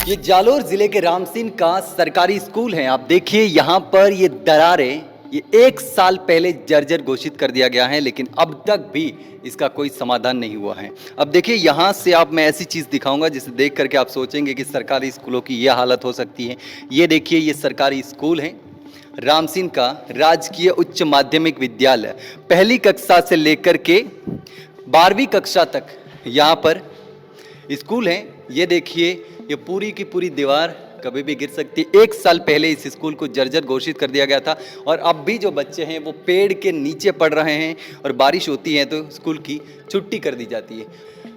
ये जालोर जिले के रामसीन का सरकारी स्कूल है। आप देखिए यहाँ पर ये दरारें ये 1 साल पहले जर्जर घोषित कर दिया गया है, लेकिन अब तक भी इसका कोई समाधान नहीं हुआ है। अब देखिए यहाँ से आप मैं ऐसी चीज़ दिखाऊंगा जिसे देख करके आप सोचेंगे कि सरकारी स्कूलों की ये हालत हो सकती है। ये देखिए ये सरकारी स्कूल है रामसीन का राजकीय उच्च माध्यमिक विद्यालय। पहली कक्षा से लेकर के 12वीं कक्षा तक यहाँ पर स्कूल है। ये देखिए ये पूरी की पूरी दीवार कभी भी गिर सकती है। 1 साल पहले इस स्कूल को जर्जर घोषित कर दिया गया था और अब भी जो बच्चे हैं वो पेड़ के नीचे पढ़ रहे हैं और बारिश होती है तो स्कूल की छुट्टी कर दी जाती है,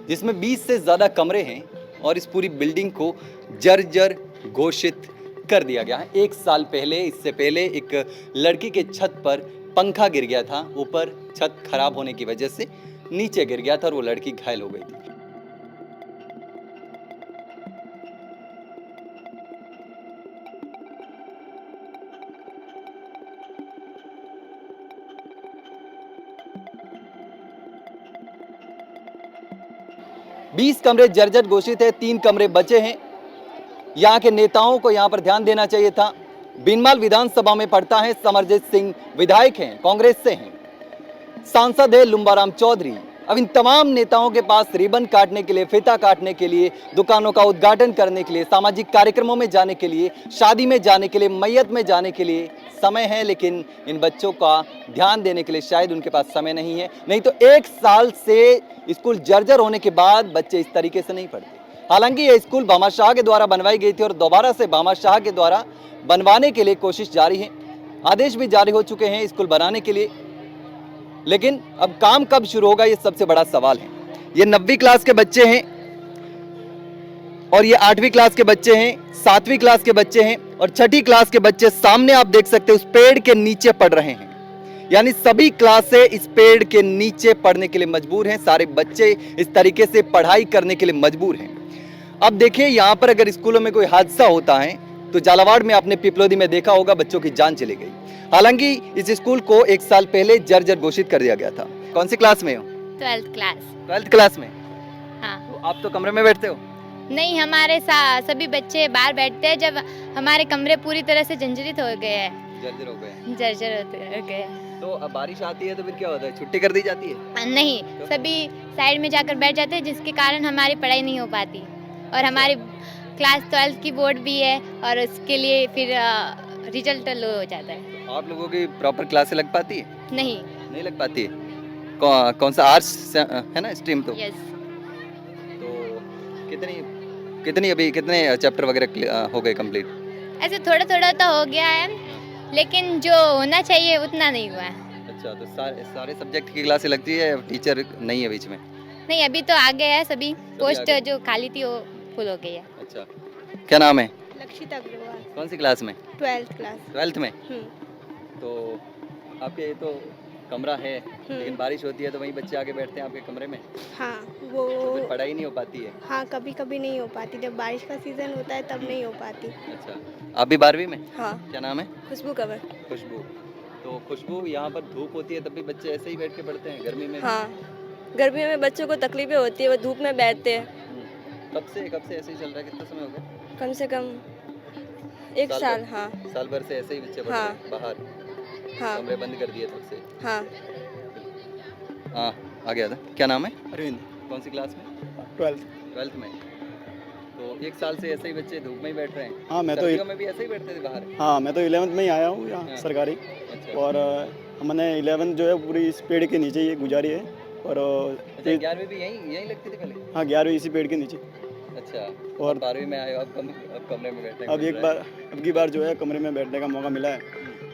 जिसमें 20 से ज़्यादा कमरे हैं और इस पूरी बिल्डिंग को जर्जर घोषित कर दिया गया है। 1 साल पहले इससे पहले एक लड़की के छत पर पंखा गिर गया था, ऊपर छत खराब होने की वजह से नीचे गिर गया था और वो लड़की घायल हो गई थी। बीस कमरे जर्जर घोषित है, 3 कमरे बचे हैं। यहाँ के नेताओं को यहाँ पर ध्यान देना चाहिए था। बीनमाल विधानसभा में पढ़ता है, समरजीत सिंह विधायक हैं, कांग्रेस से हैं, सांसद है लुम्बाराम चौधरी। अब इन तमाम नेताओं के पास रिबन काटने के लिए, फीता काटने के लिए, दुकानों का उद्घाटन करने के लिए, सामाजिक कार्यक्रमों में जाने के लिए, शादी में जाने के लिए, मैयत में जाने के लिए समय है, लेकिन इन बच्चों का ध्यान देने के लिए शायद उनके पास समय नहीं है। नहीं तो 1 साल से स्कूल जर्जर होने के बाद बच्चे इस तरीके से नहीं पढ़ते। हालांकि ये स्कूल भामाशाह के द्वारा बनवाई गई थी और दोबारा से भामाशाह के द्वारा बनवाने के लिए कोशिश जारी है। आदेश भी जारी हो चुके हैं स्कूल बनाने के लिए, लेकिन अब काम कब शुरू होगा ये सबसे बड़ा सवाल है। ये 9वीं क्लास के बच्चे हैं और ये 8वीं क्लास के बच्चे हैं, 7वीं क्लास के बच्चे हैं और 6ठी क्लास के बच्चे सामने आप देख सकते हैं उस पेड़ के नीचे पढ़ रहे हैं। यानी सभी क्लासें इस पेड़ के नीचे पढ़ने के लिए मजबूर हैं। सारे बच्चे इस तरीके से पढ़ाई करने के लिए मजबूर हैं। अब देखिए यहाँ पर अगर स्कूलों में कोई हादसा होता है तो झालावाड़ में आपने पिपलोदी में देखा होगा, बच्चों की जान चली गई। हालांकि इस स्कूल को 1 साल पहले जर्जर घोषित कर दिया गया था। कौन सी क्लास में हो? 12th class. 12th क्लास में। हाँ। तो आप तो कमरे में बैठते हो? नहीं, हमारे सभी बच्चे बाहर बैठते हैं जब हमारे कमरे पूरी तरह से जर्जरित हो गए हैं। जर्जर हो गए? जर्जर हो गए। तो अब बारिश आती है तो फिर क्या होता है, छुट्टी कर दी जाती है? नहीं, सभी साइड में जाकर बैठ जाते हैं, जिसके कारण हमारी पढ़ाई नहीं हो पाती। और हमारी क्लास 12th की बोर्ड भी है और उसके लिए फिर रिजल्ट लो हो जाता है। आप लोगों की प्रॉपर क्लासें लग पाती है? नहीं लग पाती है। कौन सा आर्ट्स है ना स्ट्रीम? तो यस। तो कितनी अभी कितने चैप्टर वगैरह हो गए कंप्लीट? ऐसे थोड़ा थोड़ा तो हो गया है, लेकिन जो होना चाहिए उतना नहीं हुआ है। अच्छा, तो सारे सब्जेक्ट की क्लासें लगती है, टीचर नहीं है बीच में? नहीं, अभी तो आ गया है, सभी पोस्ट जो खाली थी वो फुल हो गई है। अच्छा, क्या नाम है? लक्षित अग्रवाल। कौन सी क्लास में? 12th class. 12th में। तो आपके तो कमरा है, लेकिन बारिश होती है तो वहीं बच्चे आके बैठते हैं आपके कमरे में? हाँ, वो तो पढ़ाई नहीं हो पाती है? हाँ, कभी कभी नहीं हो पाती, जब बारिश का सीजन होता है तब नहीं हो पाती। अच्छा, आप भी 12वीं में? हाँ। क्या नाम है? खुशबू कंवर। खुशबू। तो खुशबू, यहाँ पर धूप होती है तब भी बच्चे ऐसे ही बैठ के पढ़ते हैं गर्मी में? हाँ, गर्मियों में बच्चों को तकलीफें होती है, वो धूप में बैठते हैं। कब से ऐसे ही चल रहा है? कितना समय हो गया? कम से कम 1 साल। हाँ। साल भर से ऐसे ही बच्चे पढ़ रहे हैं बाहर? हाँ। कमरे बंद कर दिए तब से? हाँ। हाँ, आ गया था। क्या नाम है? अरविंद। कौन सी क्लास में? 12th में। तो 1 साल से ऐसे ही बच्चे धूप में ही बैठ रहे हैं? हाँ, मैं तो सर्दियों में भी ऐसे ही बैठते थे बाहर? हाँ, मैं तो 11th में ही आया हूँ यहाँ हाँ। सरकारी। अच्छा। और हमने 11th जो है पूरी इस पेड़ के नीचे ही गुजारी है। और अच्छा, 11वीं भी यहीं लगती थी पहले? हाँ, 11वीं इसी पेड़ के नीचे। अच्छा, और 12वीं में आए हो, अब कमरे में बैठने अब की बार जो है कमरे में बैठने का मौका मिला है,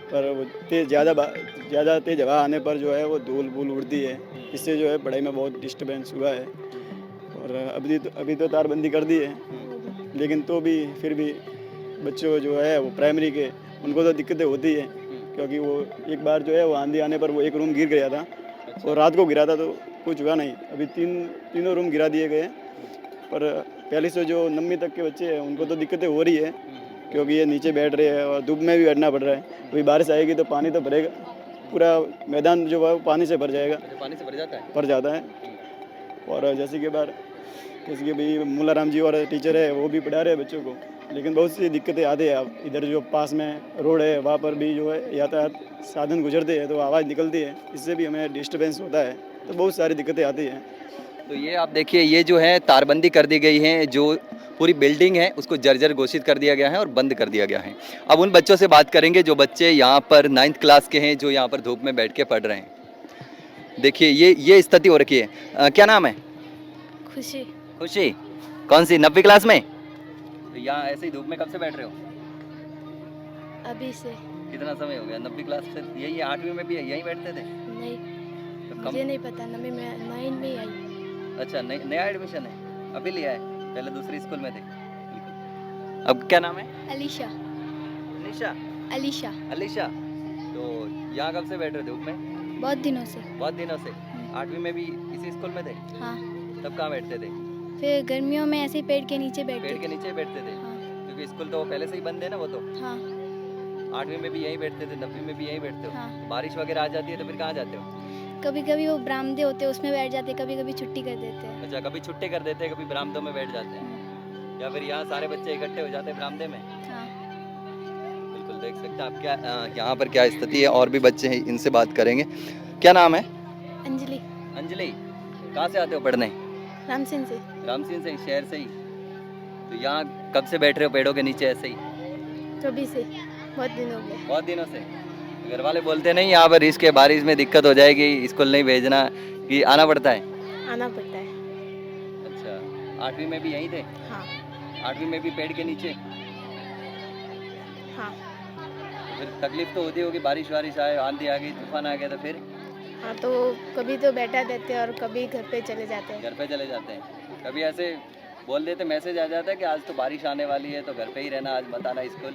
पर वो ज़्यादा तेज़ हवा आने पर जो है वो धूल भूल उड़ती है, इससे जो है पढ़ाई में बहुत डिस्टर्बेंस हुआ है। और अभी तो तारबंदी कर दी है, लेकिन तो भी फिर भी बच्चों जो है वो प्राइमरी के उनको तो दिक्कतें होती है, क्योंकि वो एक बार जो है वो आंधी आने पर वो एक रूम गिर गया था। अच्छा। और रात को गिरा था तो कुछ हुआ नहीं। अभी तीनों रूम गिरा दिए गए, पर पहले से जो 9वीं तक के बच्चे हैं उनको तो दिक्कतें हो रही है, क्योंकि ये नीचे बैठ रहे हैं और धूप में भी बैठना पड़ रहा है। अभी बारिश आएगी तो पानी तो भरेगा, पूरा मैदान जो है वो पानी से भर जाएगा। पानी से भर जाता है? भर जाता है। और जैसे कि बार जैसे कि भाई मुलाराम जी और टीचर है वो भी पढ़ा रहे हैं बच्चों को, लेकिन बहुत सी दिक्कतें आती है। अब इधर जो पास में रोड है वहाँ पर भी जो है यातायात साधन गुजरते हैं तो आवाज़ निकलती है, इससे भी हमें डिस्टर्बेंस होता है, तो बहुत सारी दिक्कतें आती हैं। तो ये आप देखिए, ये जो है तारबंदी कर दी गई है, जो पूरी बिल्डिंग है उसको जर्जर घोषित कर दिया गया है और बंद कर दिया गया है। अब उन बच्चों से बात करेंगे जो बच्चे यहाँ पर 9th क्लास के हैं, जो यहाँ पर धूप में बैठ के पढ़ रहे हैं। देखिए ये स्थिति हो रखी है। क्या नाम है? खुशी खुशी। कौन सी 9वीं क्लास में? तो यहाँ ऐसे ही धूप में कब से बैठ रहे हो? अभी से कितना समय हो गया? 9वीं क्लास से यही 8वीं में भी यहीं बैठते थे? नहीं, तो मुझे नहीं पता, 9 में ही आई। अच्छा, नया एडमिशन है, अभी लिया है? पहले दूसरी स्कूल में थे। अब क्या नाम है? अलीशा निशा। अलीशा अलीशा। तो यहाँ कब से बैठ रहे थे धूप में? बहुत दिनों से। बहुत दिनों से। 8वीं में भी इसी स्कूल में थे? हाँ, तब कहाँ बैठते थे? फिर गर्मियों में ऐसे ही पेड़ के नीचे बैठते पेड़ के नीचे बैठते थे? हाँ क्योंकि स्कूल तो पहले से ही बंद है ना वो तो। हाँ 8वीं में भी यहीं बैठते थे, 9वीं में भी यहीं बैठते हो? हाँ। बारिश वगैरह आ जाती है तो फिर कहाँ जाते हो? कभी कभी वो बरामदे होते हैं उसमें बैठ जाते, कभी कभी छुट्टी कर देते हैं। अच्छा, कभी छुट्टी कर देते हैं, कभी बरामदों में बैठ जाते हैं, या फिर यहाँ सारे बच्चे इकट्ठे हो जाते हैं बरामदे में? हाँ। बिल्कुल, देख सकते हैं आप क्या यहाँ पर क्या स्थिति है। और भी बच्चे हैं, इनसे बात करेंगे। क्या नाम है? अंजलि। अंजलि। कहाँ से आते हो पढ़ने? रामसिंह से। रामसिंह से ही, शहर से ही। तो यहाँ कब से बैठ रहे हो पेड़ों के नीचे ऐसे ही? कभी से, बहुत दिन हो गए। बहुत दिनों से। घर वाले बोलते नहीं यहाँ पर रिस्क है, बारिश में दिक्कत हो जाएगी, स्कूल नहीं भेजना, कि आना पड़ता है? आना पड़ता है। अच्छा, 8वीं में भी यहीं थे? हाँ 8वीं में भी पेड़ के नीचे? हाँ फिर तकलीफ तो होती होगी, बारिश वारिश आए, आंधी आ गई, तूफान आ गया तो फिर? हाँ, तो कभी तो बैठा देते हैं और कभी घर पे चले जाते हैं। घर पे चले जाते हैं। कभी ऐसे बोल देते, मैसेज आ जाता है कि आज तो बारिश आने वाली है तो घर पे ही रहना, आज मत आना स्कूल,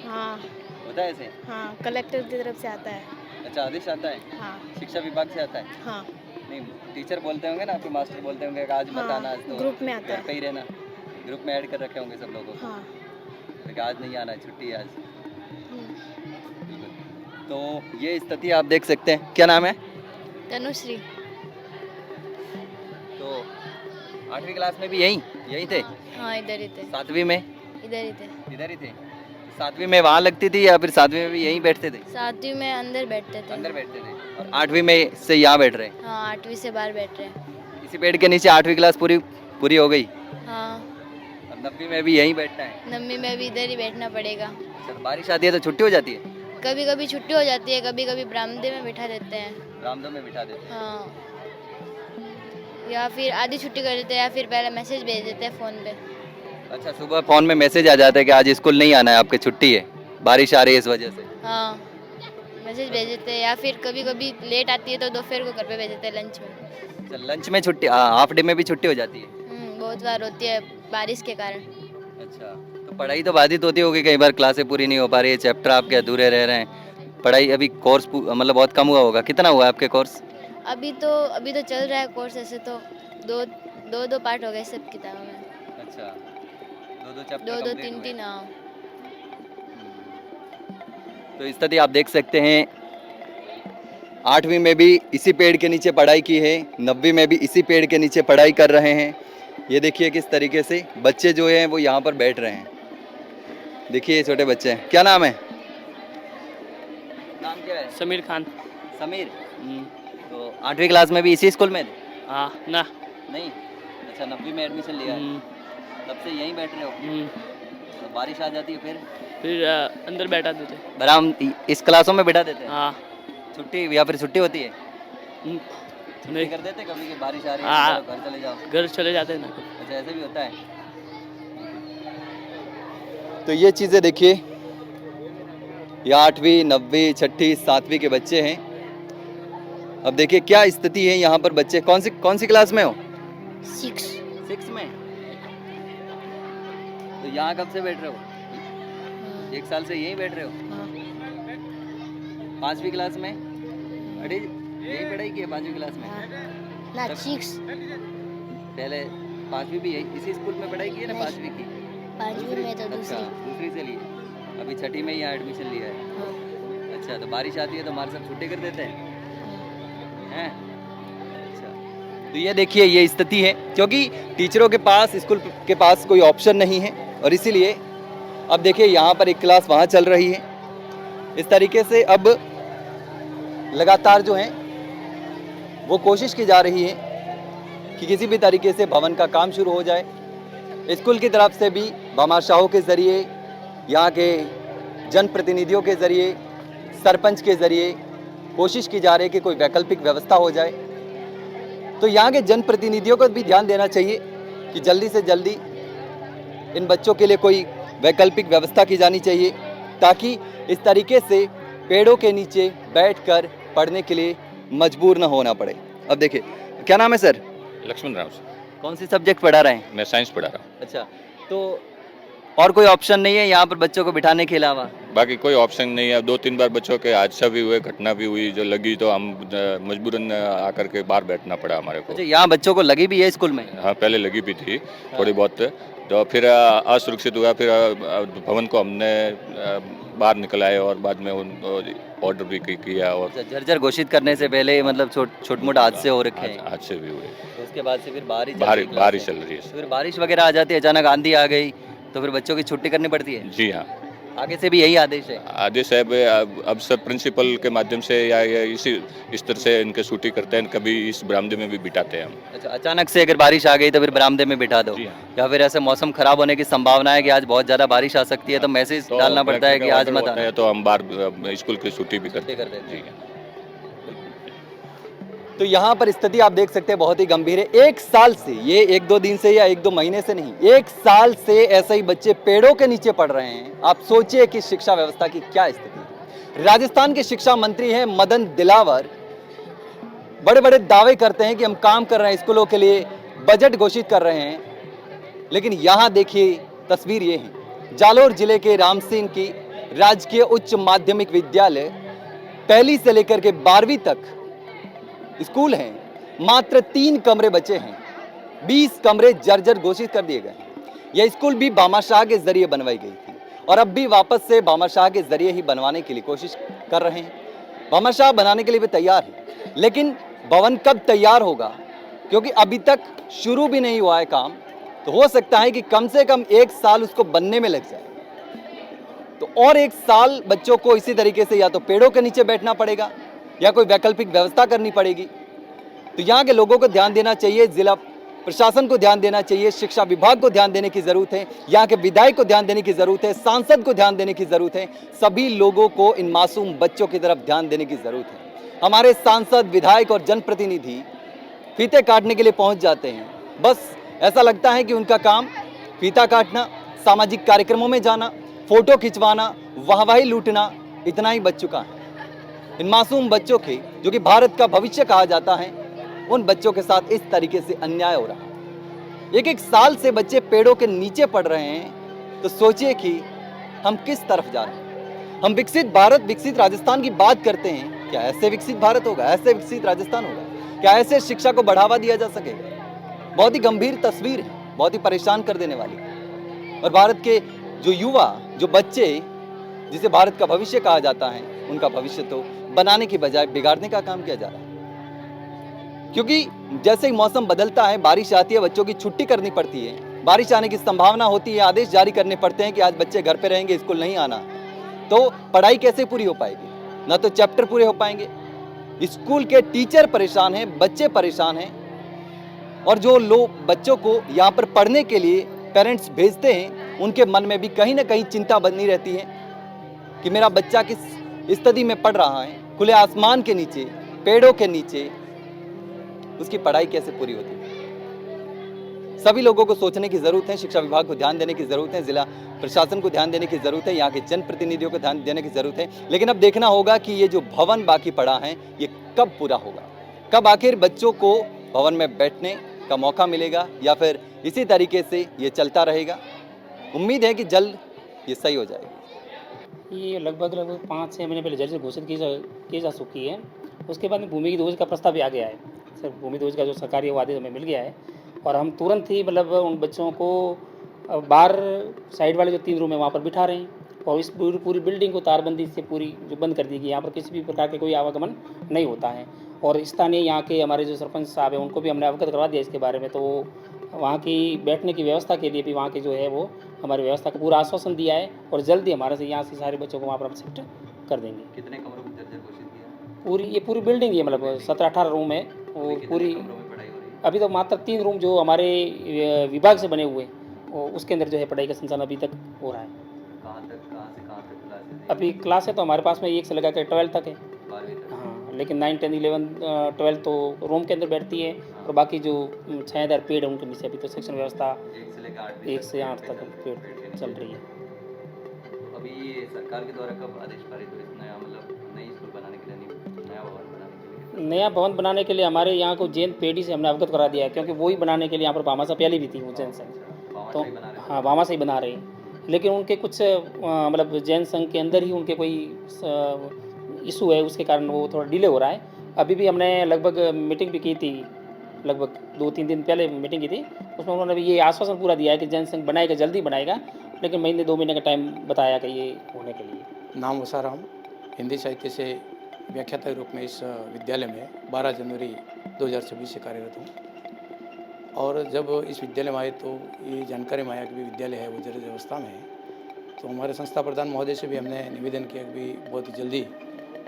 हाँ होता है ऐसे? हाँ, कलेक्टर की तरफ से आता है। अच्छा, आदेश आता है? हाँ शिक्षा विभाग से आता है? हाँ नहीं, टीचर बोलते होंगे ना, आपके मास्टर बोलते होंगे कि आज मत हाँ, आना, आज तो ग्रुप में आता घर पे ही रहना। ग्रुप में ऐड कर रखे होंगे सब लोगों को हाँ। कि आज नहीं आना है, छुट्टी है आज। हम्म। तो ये स्थिति आप देख सकते हैं। क्या नाम है? तनुश्री। तो 8वीं क्लास में भी यहीं थे? हाँ, इधर ही थे। 7वीं में? इधर ही थे। इधर ही थे। 7वीं में वहाँ लगती थी या फिर 7वीं में भी यहीं बैठते थे? 7वीं में अंदर बैठते थे। अंदर बैठते थे। और 8वीं में से यहाँ बैठ रहे हैं? हाँ, 8वीं से बाहर बैठ रहे हैं। इसी पेड़ के नीचे 8वीं क्लास पूरी हो गई? हाँ। और 9वीं में भी यहीं बैठना है? 9वीं में भी इधर ही बैठना पड़ेगा। अच्छा, तो बारिश आती है तो छुट्टी हो जाती है? कभी कभी छुट्टी हो जाती है, कभी कभी बरामदे में बिठा देते हैं। बरामदों में बिठा देते हैं? हाँ, या फिर आधी छुट्टी कर देते हैं, या फिर पहले मैसेज भेज देते हैं फ़ोन पे। अच्छा, सुबह फ़ोन में मैसेज आ जाता है कि आज स्कूल नहीं आना है, आपकी छुट्टी है, बारिश आ रही है इस वजह से? हाँ, मैसेज भेज देते हैं, या फिर कभी कभी लेट आती है तो दोपहर को घर पे भेज देते हैं लंच में। अच्छा, लंच में छुट्टी, हाफ डे में भी छुट्टी हो जाती है? बहुत बार होती है बारिश के कारण। अच्छा, तो पढ़ाई तो बाधित होती होगी, कई बार क्लासें पूरी नहीं हो पा रही है, चैप्टर आपके अधूरे रह रहे हैं, पढ़ाई अभी कोर्स मतलब बहुत कम हुआ होगा, कितना हुआ है आपके कोर्स? अभी तो चल रहा है कोर्स, ऐसे तो दो पार्ट हो गए सब किताबों में। अच्छा, दो चैप्टर दो कंप्लीट हुए। 3 हाँ। तो स्थिति आप देख सकते हैं, 8वीं में भी इसी पेड़ के नीचे पढ़ाई की है, 9वीं में भी इसी पेड़ के नीचे पढ़ाई कर रहे हैं। ये देखिए किस तरीके से बच्चे जो हैं वो यहाँ पर बैठ रहे हैं। देखिए छोटे बच्चे हैं। क्या नाम है? नाम क्या है? समीर खान। समीर। तो 8वीं क्लास में भी इसी स्कूल में थे? हाँ ना। नहीं? अच्छा, 9वीं में एडमिशन लिया है, तब से यहीं बैठ रहे हो? तो बारिश आ जाती है फिर अंदर बैठा देते। बराम इस क्लासों में बैठा देते हैं? हाँ। छुट्टी या फिर छुट्टी होती है? छुट्टी नहीं कर देते कभी कि बारिश आ रही है हाँ। तो घर चले जाओ? घर चले जाते हैं ना। अच्छा, ऐसे भी होता है। तो ये चीज़ें देखिए, ये 8वीं 9वीं 6ठी 7वीं के बच्चे हैं। अब देखिए क्या स्थिति है यहाँ पर। बच्चे कौन सी क्लास में हो? 6 में। तो यहाँ कब से बैठ रहे हो? 1 साल से यहीं बैठ रहे हो? 5वीं क्लास में? अरे यही पढ़ाई की है 5वीं क्लास में? ना 6 पहले 5वीं भी इसी स्कूल में पढ़ाई की है ना? 5वीं की? 5वीं में तो अच्छा, दूसरी से लिए, अभी 6ठी में ही यहाँ एडमिशन लिया है। अच्छा, तो बारिश आती है तो हमारे सब छुट्टी कर देते हैं? हैं? अच्छा, तो ये देखिए ये स्थिति है, क्योंकि टीचरों के पास, स्कूल के पास कोई ऑप्शन नहीं है, और इसीलिए अब देखिए यहाँ पर एक क्लास वहाँ चल रही है। इस तरीके से अब लगातार जो है वो कोशिश की जा रही है कि किसी भी तरीके से भवन का काम शुरू हो जाए। स्कूल की तरफ से भी भामाशाहों के ज़रिए, यहाँ के जनप्रतिनिधियों के ज़रिए, सरपंच के ज़रिए कोशिश की जा रही है कि कोई वैकल्पिक व्यवस्था हो जाए। तो यहाँ के जनप्रतिनिधियों को भी ध्यान देना चाहिए कि जल्दी से जल्दी इन बच्चों के लिए कोई वैकल्पिक व्यवस्था की जानी चाहिए, ताकि इस तरीके से पेड़ों के नीचे बैठकर पढ़ने के लिए मजबूर न होना पड़े। अब देखिए, क्या नाम है सर? लक्ष्मण राव सर, कौन सी सब्जेक्ट पढ़ा रहे हैं? मैं साइंस पढ़ा रहा हूँ। अच्छा, तो और कोई ऑप्शन नहीं है यहाँ पर बच्चों को बिठाने के अलावा? बाकी कोई ऑप्शन नहीं है। 2-3 बार बच्चों के हादसा भी हुए, घटना भी हुई, जो लगी तो हम मजबूरन आकर के बाहर बैठना पड़ा हमारे को। अच्छा, यहाँ बच्चों को लगी भी है स्कूल में? हाँ, पहले लगी भी थी थोड़ी बहुत, तो फिर असुरक्षित हुआ। फिर भवन को हमने बाहर निकलाए और बाद में उन ऑर्डर भी किया। और अच्छा, जर्जर घोषित करने से पहले मतलब छोट मोट हादसे हो रखे हैं, हादसे भी हुए, तो उसके बाद से फिर बारिश बारिश चल रही है। फिर बारिश वगैरह आ जाती है, अचानक आंधी आ गई तो फिर बच्चों की छुट्टी करनी पड़ती है? जी हाँ, आगे से भी यही आदेश है? आदेश है। अब सब प्रिंसिपल के माध्यम से या इस तरह से इनके छुट्टी करते हैं, कभी इस बरामदे में भी बिठाते हैं हम। अच्छा, अचानक से अगर बारिश आ गई तो फिर बरामदे में बिठा दो, जी हाँ। या फिर ऐसे मौसम खराब होने की संभावना है कि आज बहुत ज़्यादा बारिश आ सकती है तो मैसेज डालना पड़ता है कि आज मत आना, तो हम बाहर स्कूल की छुट्टी भी करते कर देते जी हैं। तो यहाँ पर स्थिति आप देख सकते हैं बहुत ही गंभीर है। 1 साल से, ये 1-2 दिन से या 1-2 महीने से नहीं, 1 साल से ऐसे ही बच्चे पेड़ों के नीचे पढ़ रहे हैं। आप सोचिए कि शिक्षा व्यवस्था की क्या स्थिति है। राजस्थान के शिक्षा मंत्री हैं मदन दिलावर, बड़े बड़े दावे करते हैं कि हम काम कर रहे हैं, स्कूलों के लिए बजट घोषित कर रहे हैं, लेकिन यहाँ देखिए तस्वीर ये है। जालोर जिले के रामसिंह की राजकीय उच्च माध्यमिक विद्यालय पहली से लेकर के 12वीं तक स्कूल हैं, मात्र 3 कमरे बचे हैं। 20 कमरे जर्जर घोषित कर दिए गए हैं। यह स्कूल भी भामाशाह के जरिए बनवाई गई थी और अब भी वापस से भामाशाह के जरिए ही बनवाने के लिए कोशिश कर रहे हैं। भामाशाह बनाने के लिए भी तैयार है, लेकिन भवन कब तैयार होगा, क्योंकि अभी तक शुरू भी नहीं हुआ है काम, तो हो सकता है कि कम से कम 1 साल उसको बनने में लग जाए। तो और 1 साल बच्चों को इसी तरीके से या तो पेड़ों के नीचे बैठना पड़ेगा या कोई वैकल्पिक व्यवस्था करनी पड़ेगी। तो यहाँ के लोगों को ध्यान देना चाहिए, जिला प्रशासन को ध्यान देना चाहिए, शिक्षा विभाग को ध्यान देने की ज़रूरत है, यहाँ के विधायक को ध्यान देने की ज़रूरत है, सांसद को ध्यान देने की ज़रूरत है। सभी लोगों को इन मासूम बच्चों की तरफ ध्यान देने की ज़रूरत है। हमारे सांसद, विधायक और जनप्रतिनिधि फीते काटने के लिए पहुँच जाते हैं। बस ऐसा लगता है कि उनका काम फीता काटना, सामाजिक कार्यक्रमों में जाना, फोटो खिंचवाना, वाहवाही लूटना, इतना ही बच चुका है। इन मासूम बच्चों के, जो कि भारत का भविष्य कहा जाता है, उन बच्चों के साथ इस तरीके से अन्याय हो रहा है। 1-1 साल से बच्चे पेड़ों के नीचे पढ़ रहे हैं, तो सोचिए कि हम किस तरफ जा रहे हैं। हम विकसित भारत, विकसित राजस्थान की बात करते हैं, क्या ऐसे विकसित भारत होगा, ऐसे विकसित राजस्थान होगा, क्या ऐसे शिक्षा को बढ़ावा दिया जा सकेगा? बहुत ही गंभीर तस्वीर है, बहुत ही परेशान कर देने वाली। और भारत के जो युवा, जो बच्चे, जिसे भारत का भविष्य कहा जाता है, उनका भविष्य तो बनाने की बजाय बिगाड़ने का काम किया जा रहा है। क्योंकि जैसे ही मौसम बदलता है, बारिश आती है, बच्चों की छुट्टी करनी पड़ती है, बारिश आने की संभावना होती है, आदेश जारी करने पड़ते हैं कि आज बच्चे घर पे रहेंगे, स्कूल नहीं आना, तो पढ़ाई कैसे पूरी हो पाएगी? ना तो चैप्टर पूरे हो पाएंगे। स्कूल के टीचर परेशान हैं, बच्चे परेशान हैं, और जो लोग बच्चों को यहाँ पर पढ़ने के लिए पेरेंट्स भेजते हैं, उनके मन में भी कहीं ना कहीं चिंता बनी रहती है कि मेरा बच्चा किस स्थिति में पढ़ रहा है, खुले आसमान के नीचे, पेड़ों के नीचे, उसकी पढ़ाई कैसे पूरी होती है। सभी लोगों को सोचने की ज़रूरत है, शिक्षा विभाग को ध्यान देने की ज़रूरत है, जिला प्रशासन को ध्यान देने की ज़रूरत है, यहाँ के जनप्रतिनिधियों को ध्यान देने की ज़रूरत है। लेकिन अब देखना होगा कि ये जो भवन बाकी पड़ा है, ये कब पूरा होगा, कब आखिर बच्चों को भवन में बैठने का मौका मिलेगा, या फिर इसी तरीके से ये चलता रहेगा। उम्मीद है कि जल्द ये सही हो जाएगा। ये लगभग 5-6 महीने पहले जर्जर घोषित की जा चुकी है। उसके बाद में भूमि दोज का प्रस्ताव भी आ गया है। सर, भूमि दोज का जो सरकारी आदेश हमें मिल गया है, और हम तुरंत ही मतलब उन बच्चों को बाहर साइड वाले जो 3 रूम है वहाँ पर बिठा रहे हैं, और इस पूरी बिल्डिंग को तारबंदी से पूरी जो बंद कर दी गई। यहाँ पर किसी भी प्रकार के कोई आवागमन नहीं होता है। और स्थानीय यहाँ के हमारे जो सरपंच साहब हैं उनको भी हमने अवगत करवा दिया इसके बारे में, तो वहाँ की बैठने की व्यवस्था के लिए भी वहाँ की जो है वो हमारी व्यवस्था का पूरा आश्वासन दिया है और जल्दी हमारे से यहाँ से सारे बच्चों को वहाँ पर हम शिफ्ट कर देंगे। कितने कमरों को जर्जर घोषित किया? पूरी बिल्डिंग ही मतलब 17-18 रूम है और पूरी कमरों में पढ़ाई हो रही है? अभी तो मात्र 3 रूम जो हमारे विभाग से बने हुए और उसके अंदर जो है पढ़ाई का संचालन अभी तक हो रहा है। कहाँ से कहाँ तक क्लासेस? अभी क्लास है तो हमारे पास में 1 से लगा कर 12 तक है। 12वीं तक? हाँ, लेकिन 9, 10, 11, 12 तो रूम के अंदर बैठती है और बाकी जो छायादार पेड़ है उनके नीचे अभी तो शिक्षण व्यवस्था 1 से लेकर 8 1 से 8 तक पेड़ चल रही है। तो अभी ये सरकार के द्वारा कब आदेश पारित हुए इस नया मतलब नई स्कूल बनाने के लिए, नया भवन बनाने के लिए? नया भवन बनाने के लिए हमारे यहाँ को जैन पेडी से हमने अवगत करा दिया है, क्योंकि वही बनाने के लिए यहाँ पर भामाशाह पहले भी थी वो जैन संघ, तो हाँ भामाशाह ही बना रहे हैं। लेकिन उनके कुछ मतलब जैन संघ के अंदर ही उनके कोई इशू है, उसके कारण वो थोड़ा डिले हो रहा है। अभी भी हमने लगभग मीटिंग भी की थी, लगभग 2-3 दिन पहले मीटिंग की थी, उसमें उन्होंने भी ये आश्वासन पूरा दिया है कि जैन संघ बनाएगा, जल्दी बनाएगा, लेकिन 1-2 महीने का टाइम बताया कि ये होने के लिए। नाम वसाराम, हिंदी साहित्य से व्याख्याता के रूप में इस विद्यालय में 12 जनवरी 2026 से कार्यरत हूँ। और जब इस विद्यालय में आए तो ये जानकारी में आया कि विद्यालय है वो जर्जर अवस्था में है, तो हमारे संस्था प्रधान महोदय से भी हमने निवेदन किया कि भी बहुत ही जल्दी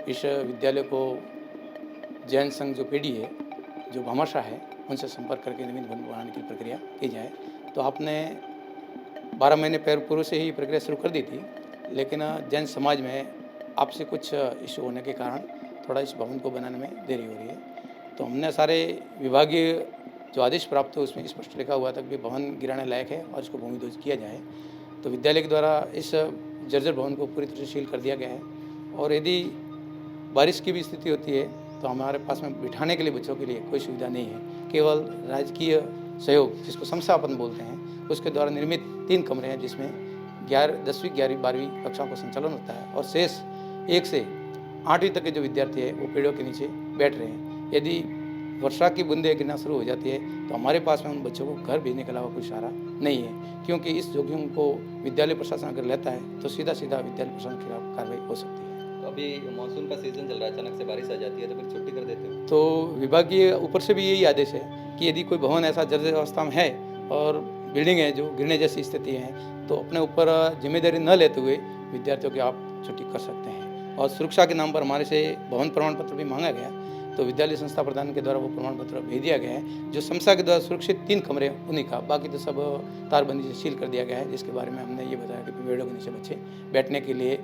इस विद्यालय को जैन संघ जो पीढ़ी है, जो भामाशाह है, उनसे संपर्क करके नवीन भवन बनाने की प्रक्रिया की जाए। तो आपने 12 महीने पूर्व से ही प्रक्रिया शुरू कर दी थी, लेकिन जैन समाज में आपसे कुछ इशू होने के कारण थोड़ा इस भवन को बनाने में देरी हो रही है। तो हमने सारे विभागीय जो आदेश प्राप्त हुए उसमें स्पष्ट लिखा हुआ था कि भवन गिराने लायक है और इसको भूमिध्वज किया जाए। तो विद्यालय के द्वारा इस जर्जर भवन को पूरी तरह से सील कर दिया गया है। और यदि बारिश की भी स्थिति होती है तो हमारे पास में बिठाने के लिए बच्चों के लिए कोई सुविधा नहीं है। केवल राजकीय सहयोग, जिसको समसापन बोलते हैं, उसके द्वारा निर्मित 3 कमरे हैं, जिसमें 10वीं 11वीं 12वीं कक्षाओं का संचालन होता है और शेष 1 से 8वीं तक के जो विद्यार्थी हैं वो पेड़ों के नीचे बैठ रहे हैं। यदि वर्षा की बूंदें गिरना शुरू हो जाती है तो हमारे पास में उन बच्चों को घर भेजने के अलावा कोई सहारा नहीं है, क्योंकि इस जोखिम को विद्यालय प्रशासन अगर लेता है तो सीधा विद्यालय प्रशासन के खिलाफ कार्रवाई हो सकती है। तो अभी मानसून का सीजन चल रहा है, अचानक से बारिश आ जाती है तो फिर छुट्टी कर देते हो? तो विभागीय ऊपर से भी यही आदेश है कि यदि कोई भवन ऐसा जर्जर अवस्था में है और बिल्डिंग है जो गिरने जैसी स्थिति है, तो अपने ऊपर जिम्मेदारी न लेते हुए विद्यार्थियों की आप छुट्टी कर सकते हैं। और सुरक्षा के नाम पर हमारे से भवन प्रमाण पत्र भी मांगा गया, तो विद्यालय संस्था प्रधान के द्वारा वो प्रमाण पत्र भेज दिया गया है। जो समसा के द्वारा सुरक्षित 3 कमरे उन्हीं का, बाकी तो सब तारबंदी से सील कर दिया गया है, जिसके बारे में हमने ये बताया कि पेड़ों के नीचे बच्चे बैठने के लिए